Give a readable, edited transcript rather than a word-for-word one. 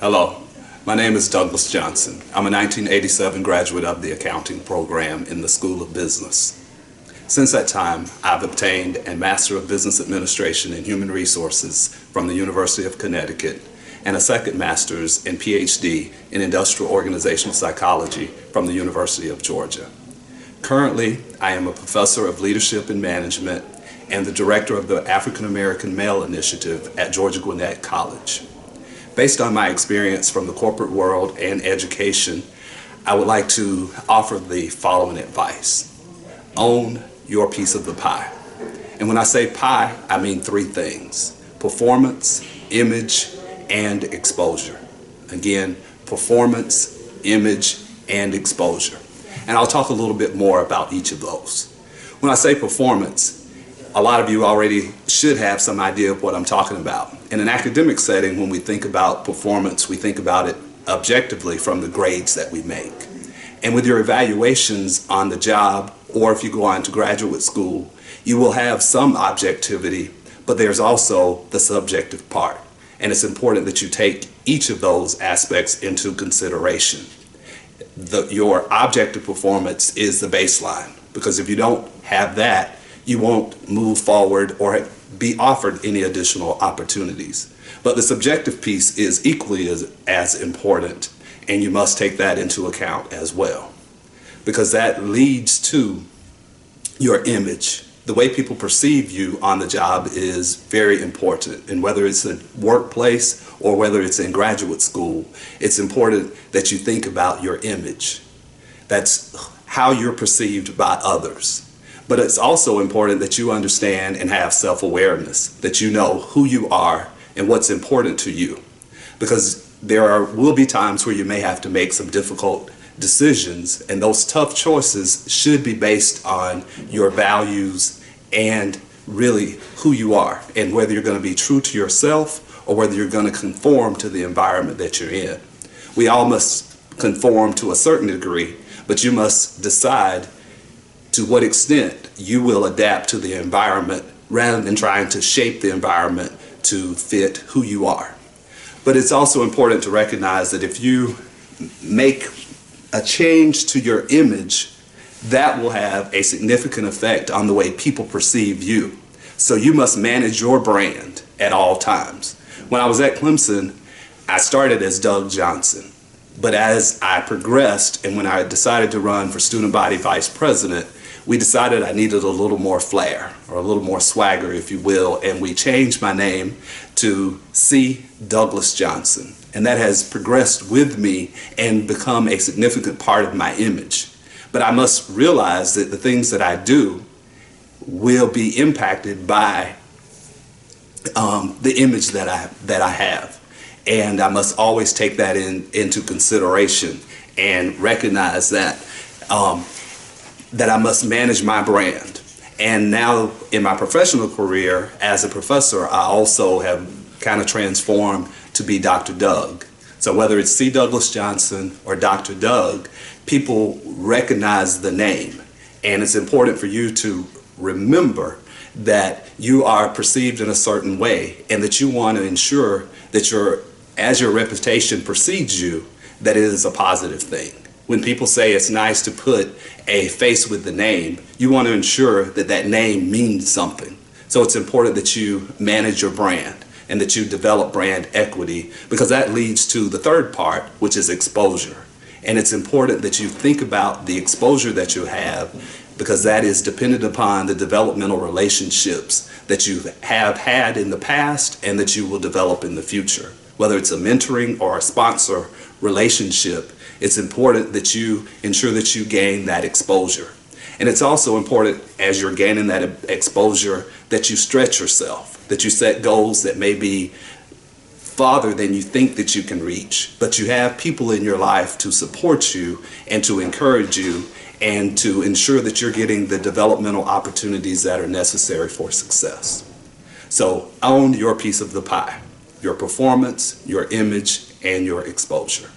Hello, my name is Douglas Johnson. I'm a 1987 graduate of the accounting program in the School of Business. Since that time, I've obtained a Master of Business Administration in Human Resources from the University of Connecticut and a second Master's and PhD in Industrial Organizational Psychology from the University of Georgia. Currently, I am a professor of leadership and management and the director of the African American Male Initiative at Georgia Gwinnett College. Based on my experience from the corporate world and education, I would like to offer the following advice. Own your piece of the pie. And when I say pie, I mean three things: performance, image, and exposure. Again, performance, image, and exposure. And I'll talk a little bit more about each of those. When I say performance, a lot of you already should have some idea of what I'm talking about. In an academic setting, when we think about performance, we think about it objectively from the grades that we make. And with your evaluations on the job, or if you go on to graduate school, you will have some objectivity, but there's also the subjective part. And it's important that you take each of those aspects into consideration. Your objective performance is the baseline, because if you don't have that, you won't move forward or be offered any additional opportunities. But the subjective piece is equally as important, and you must take that into account as well, because that leads to your image. The way people perceive you on the job is very important, and whether it's a workplace or whether it's in graduate school, it's important that you think about your image. That's how you're perceived by others. But it's also important that you understand and have self-awareness, that you know who you are and what's important to you. Because there will be times where you may have to make some difficult decisions, and those tough choices should be based on your values and really who you are, and whether you're going to be true to yourself or whether you're going to conform to the environment that you're in. We all must conform to a certain degree, but you must decide to what extent you will adapt to the environment rather than trying to shape the environment to fit who you are. But it's also important to recognize that if you make a change to your image, that will have a significant effect on the way people perceive you. So you must manage your brand at all times. When I was at Clemson, I started as Doug Johnson. But as I progressed, and when I decided to run for student body vice president, we decided I needed a little more flair, or a little more swagger, if you will, and we changed my name to C. Douglas Johnson. And that has progressed with me and become a significant part of my image. But I must realize that the things that I do will be impacted by the image that I have. And I must always take that into consideration and recognize that that I must manage my brand. And now in my professional career as a professor, I also have kind of transformed to be Dr. Doug. So whether it's C. Douglas Johnson or Dr. Doug, people recognize the name. And it's important for you to remember that you are perceived in a certain way, and that you want to ensure that as your reputation precedes you, that it is a positive thing. When people say it's nice to put a face with the name, you want to ensure that that name means something. So it's important that you manage your brand and that you develop brand equity, because that leads to the third part, which is exposure. And it's important that you think about the exposure that you have, because that is dependent upon the developmental relationships that you have had in the past and that you will develop in the future. Whether it's a mentoring or a sponsor relationship, it's important that you ensure that you gain that exposure. And it's also important, as you're gaining that exposure, that you stretch yourself, that you set goals that may be farther than you think that you can reach, but you have people in your life to support you and to encourage you and to ensure that you're getting the developmental opportunities that are necessary for success. So own your piece of the pie: your performance, your image, and your exposure.